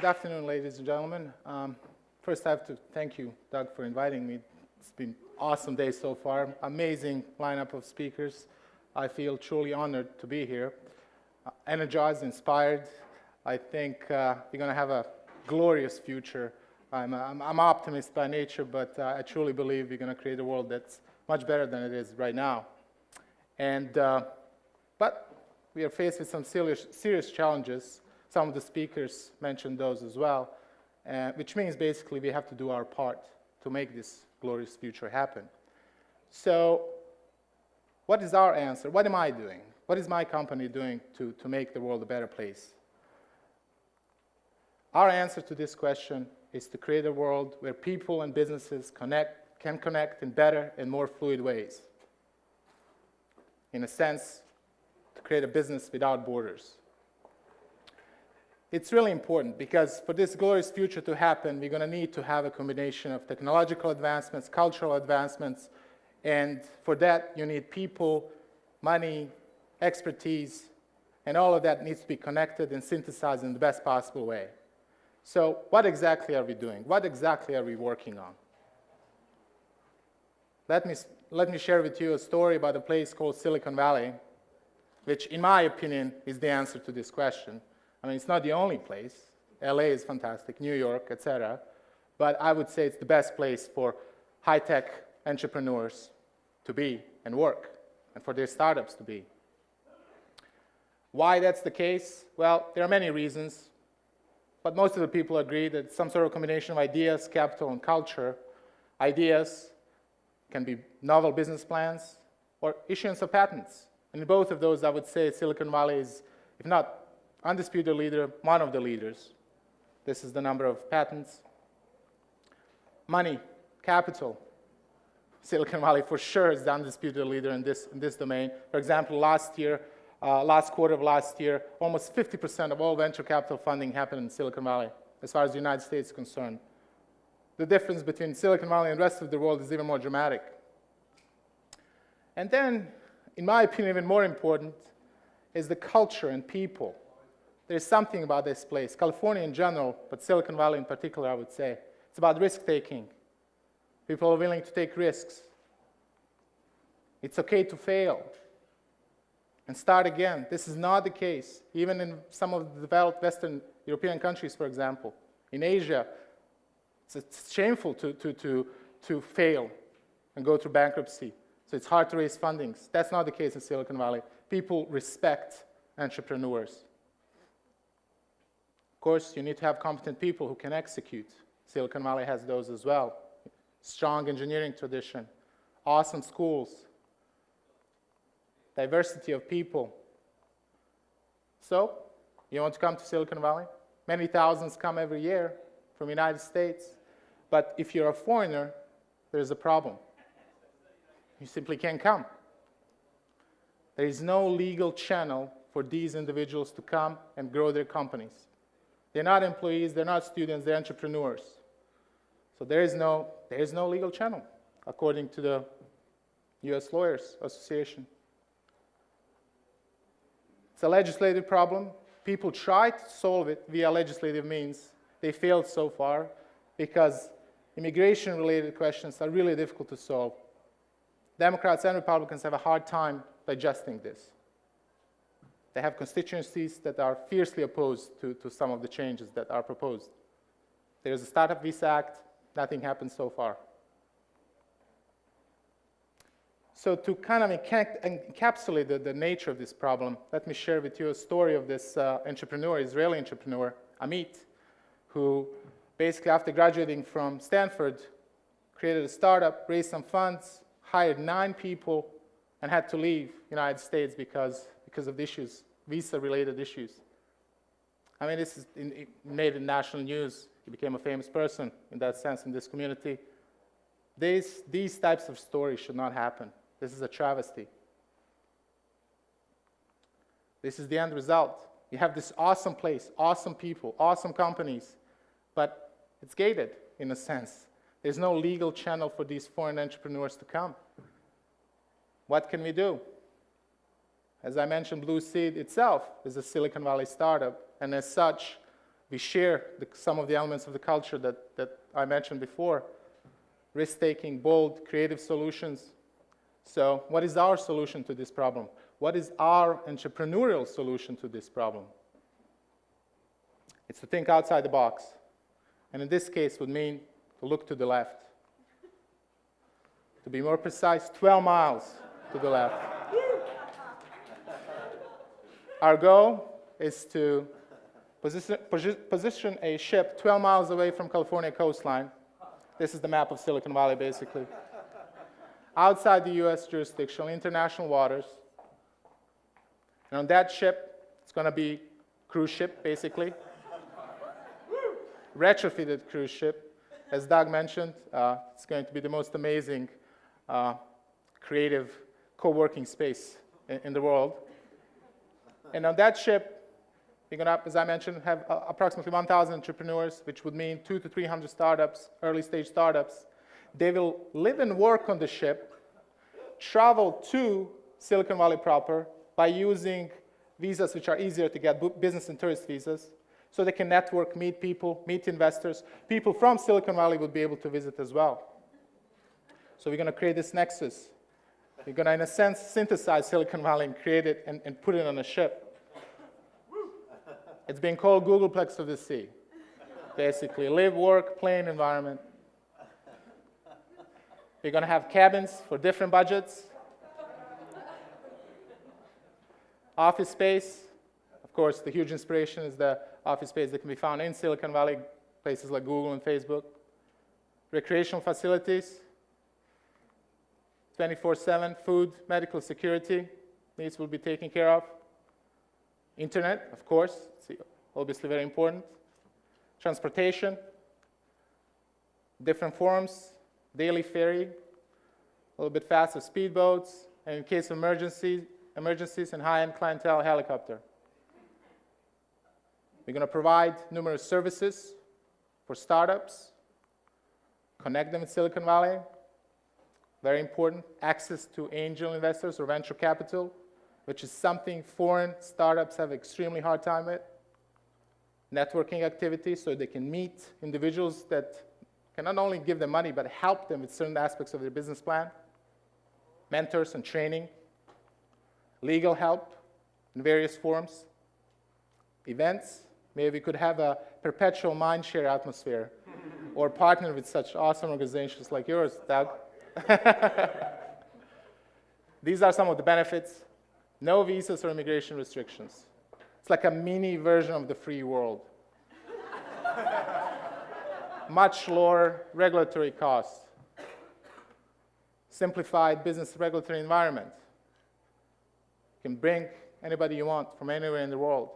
Good afternoon, ladies and gentlemen. First, I have to thank you, Doug, for inviting me. It's been an awesome day so far. Amazing lineup of speakers. I feel truly honored to be here. Energized, inspired. I think we're going to have a glorious future. I'm an optimist by nature, but I truly believe we're going to create a world that's much better than it is right now. And but we are faced with some serious challenges. Some of the speakers mentioned those as well, which means basically we have to do our part to make this glorious future happen. So what is our answer? What am I doing? What is my company doing to make the world a better place? Our answer to this question is to create a world where people and businesses can connect in better and more fluid ways. In a sense, to create a business without borders. It's really important because for this glorious future to happen, we're going to need to have a combination of technological advancements, cultural advancements, and for that you need people, money, expertise, and all of that needs to be connected and synthesized in the best possible way. So what exactly are we doing? What exactly are we working on? Let me share with you a story about a place called Silicon Valley, which in my opinion is the answer to this question. I mean, it's not the only place. LA is fantastic, New York, etc. But I would say it's the best place for high-tech entrepreneurs to be and work, and for their startups to be. Why that's the case? Well, there are many reasons, but most of the people agree that it's some sort of combination of ideas, capital, and culture. Ideas can be novel business plans or issuance of patents. And in both of those, I would say Silicon Valley is, if not undisputed leader, one of the leaders. This is the number of patents. Money, capital. Silicon Valley for sure is the undisputed leader in this domain. For example, last quarter of last year, almost 50% of all venture capital funding happened in Silicon Valley, as far as the United States is concerned. The difference between Silicon Valley and the rest of the world is even more dramatic. And then, in my opinion, even more important is the culture and people. There's something about this place, California in general, but Silicon Valley in particular, I would say. It's about risk-taking. People are willing to take risks. It's okay to fail and start again. This is not the case, even in some of the developed Western European countries, for example. In Asia, it's shameful to fail and go through bankruptcy. So it's hard to raise fundings. That's not the case in Silicon Valley. People respect entrepreneurs. Of course, you need to have competent people who can execute. Silicon Valley has those as well. Strong engineering tradition, awesome schools, diversity of people. So, you want to come to Silicon Valley? Many thousands come every year from the United States. But if you're a foreigner, there's a problem. You simply can't come. There is no legal channel for these individuals to come and grow their companies. They're not employees, they're not students, they're entrepreneurs. So there is no legal channel, according to the US Lawyers Association. It's a legislative problem. People try to solve it via legislative means. They failed so far because immigration-related questions are really difficult to solve. Democrats and Republicans have a hard time digesting this. They have constituencies that are fiercely opposed to some of the changes that are proposed. There's a Startup Visa Act. Nothing happened so far. So to kind of encapsulate the nature of this problem, let me share with you a story of this entrepreneur, Israeli entrepreneur, Amit, who basically after graduating from Stanford, created a startup, raised some funds, hired 9 people, and had to leave the United States because of the issues, visa-related issues. I mean, it made it national news. He became a famous person in that sense in this community. These types of stories should not happen. This is a travesty. This is the end result. You have this awesome place, awesome people, awesome companies, but it's gated in a sense. There's no legal channel for these foreign entrepreneurs to come. What can we do? As I mentioned, Blueseed itself is a Silicon Valley startup, and as such, We share some of the elements of the culture that I mentioned before. Risk-taking, bold, creative solutions. So what is our solution to this problem? What is our entrepreneurial solution to this problem? It's to think outside the box. And in this case, would mean to look to the left. To be more precise, 12 miles to the left. Our goal is to position a ship 12 miles away from California coastline. This is the map of Silicon Valley, basically. Outside the US jurisdiction, international waters. And on that ship, it's going to be a cruise ship, basically. Retrofitted cruise ship. As Doug mentioned, it's going to be the most amazing, creative co-working space in the world. And on that ship, we're going to, as I mentioned, have approximately 1,000 entrepreneurs, which would mean 200 to 300 startups, early-stage startups. They will live and work on the ship, travel to Silicon Valley proper by using visas which are easier to get, business and tourist visas, so they can network, meet people, meet investors. People from Silicon Valley would be able to visit as well. So we're going to create this nexus. We're going to, in a sense, synthesize Silicon Valley and create it and put it on a ship. It's being called Googleplex of the Sea. Basically, live, work, play in environment. We're going to have cabins for different budgets. Office space. Of course, the huge inspiration is the office space that can be found in Silicon Valley, places like Google and Facebook. Recreational facilities. 24/7 food, medical security needs will be taken care of. Internet, of course, it's obviously very important. Transportation, different forms, daily ferry, a little bit faster speedboats, and in case of emergencies and high-end clientele, helicopter. We're going to provide numerous services for startups, connect them with Silicon Valley. Very important, access to angel investors or venture capital, which is something foreign startups have extremely hard time with. Networking activities, so they can meet individuals that can not only give them money, but help them with certain aspects of their business plan. Mentors and training. Legal help in various forms. Events. Maybe we could have a perpetual Mindshare atmosphere or partner with such awesome organizations like yours, Doug. These are some of the benefits. No visas or immigration restrictions. It's like a mini version of the free world. Much lower regulatory costs. Simplified business regulatory environment. You can bring anybody you want from anywhere in the world.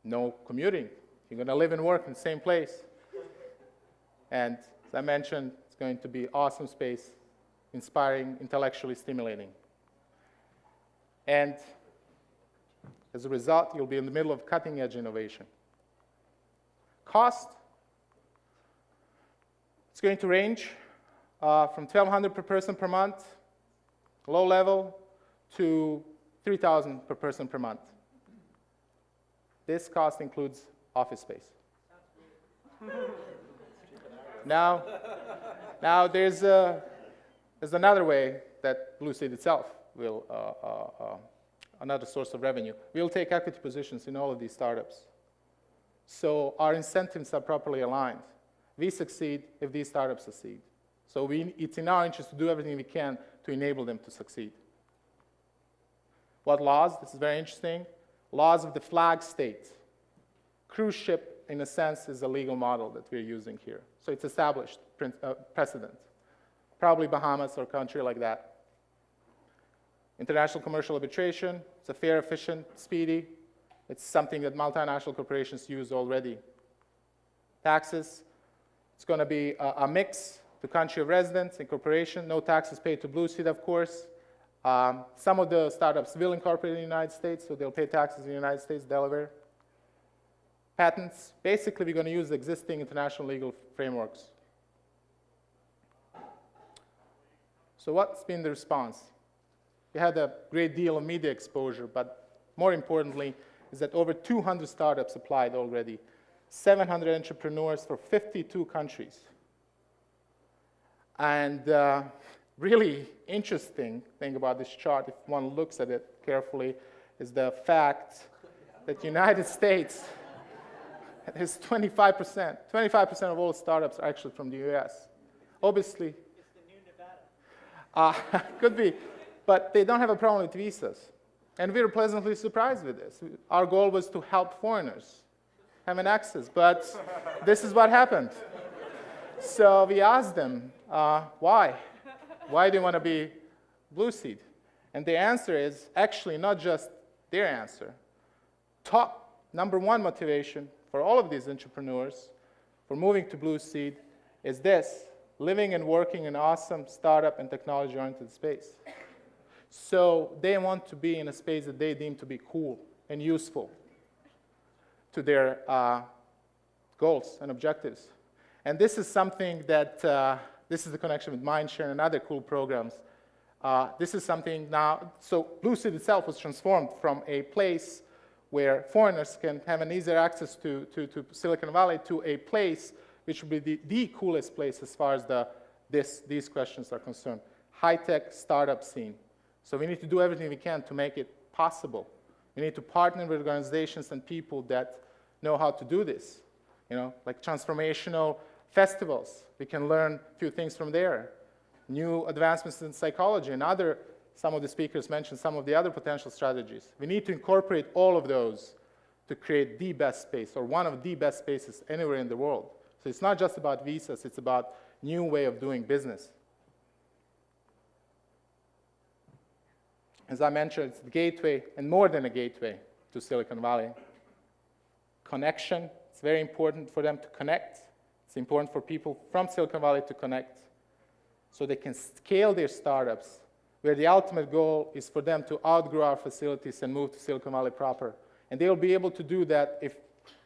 No commuting. You're going to live and work in the same place. And as I mentioned, it's going to be awesome space, inspiring, intellectually stimulating. And as a result, you'll be in the middle of cutting-edge innovation. Cost, it's going to range from $1,200 per person per month, low level, to $3,000 per person per month. This cost includes office space. Now there's another way that Blueseed itself will, another source of revenue. We'll take equity positions in all of these startups. So our incentives are properly aligned. We succeed if these startups succeed. So it's in our interest to do everything we can to enable them to succeed. What laws? This is very interesting. Laws of the flag state. Cruise ship, in a sense, is a legal model that we're using here. So it's established precedent. Probably Bahamas or a country like that. International commercial arbitration. It's a fair, efficient, speedy. It's something that multinational corporations use already. Taxes. It's going to be a mix to country of residence, incorporation. No taxes paid to Blueseed, of course. Some of the startups will incorporate in the United States, so they'll pay taxes in the United States, Delaware. Patents. Basically, we're going to use existing international legal frameworks. So what's been the response? We had a great deal of media exposure, but more importantly, is that over 200 startups applied already, 700 entrepreneurs for 52 countries. And really interesting thing about this chart, if one looks at it carefully, is the fact that the United States is 25%. 25% of all startups are actually from the US. Obviously, It's the new Nevada. could be, but they don't have a problem with visas. And we were pleasantly surprised with this. Our goal was to help foreigners have an access, but this is what happened. So we asked them, why? Why do you want to be Blueseed? And the answer is actually not just their answer. Top number one motivation for all of these entrepreneurs for moving to Blueseed is this: living and working in an awesome startup and technology-oriented space. So they want to be in a space that they deem to be cool and useful to their goals and objectives. And this is something that, this is the connection with Mindshare and other cool programs. This is something now, so Blueseed itself was transformed from a place where foreigners can have an easier access to Silicon Valley to a place which would be the coolest place as far as these questions are concerned. High-tech startup scene. So we need to do everything we can to make it possible. We need to partner with organizations and people that know how to do this. You know, like transformational festivals. We can learn a few things from there. New advancements in psychology and some of the speakers mentioned some of the other potential strategies. We need to incorporate all of those to create the best space, or one of the best spaces anywhere in the world. So it's not just about visas, it's about new way of doing business. As I mentioned, it's the gateway, and more than a gateway, to Silicon Valley. Connection, it's very important for them to connect. It's important for people from Silicon Valley to connect so they can scale their startups, where the ultimate goal is for them to outgrow our facilities and move to Silicon Valley proper. And they'll be able to do that if,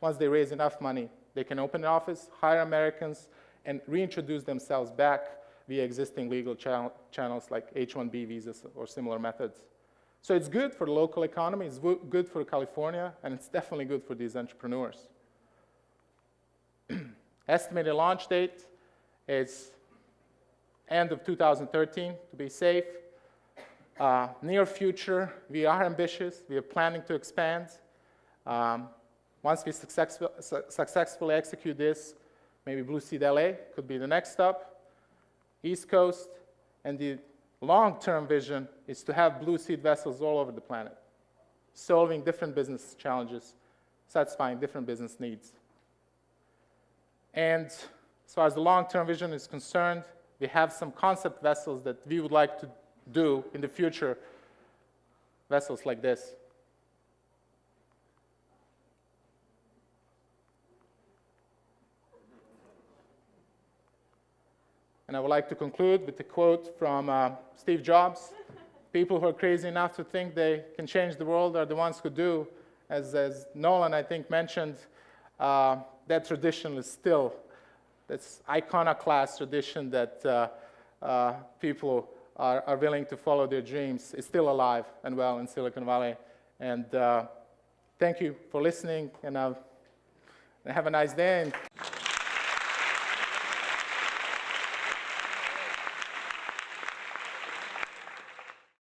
once they raise enough money, they can open an office, hire Americans, and reintroduce themselves back via existing legal channels like H-1B visas or similar methods. So it's good for the local economy, it's good for California, and it's definitely good for these entrepreneurs. Estimated launch date is end of 2013, to be safe. Near future, we are ambitious. We are planning to expand. Once we successfully execute this, maybe Blueseed LA could be the next stop. East Coast, and the long-term vision is to have Blueseed vessels all over the planet, solving different business challenges, satisfying different business needs. And as far as the long-term vision is concerned, we have some concept vessels that we would like to do in the future, vessels like this. And I would like to conclude with a quote from Steve Jobs. People who are crazy enough to think they can change the world are the ones who do. As Nolan, I think, mentioned, that tradition is still, this iconoclast tradition that people are willing to follow their dreams is still alive and well in Silicon Valley. And thank you for listening, and have a nice day.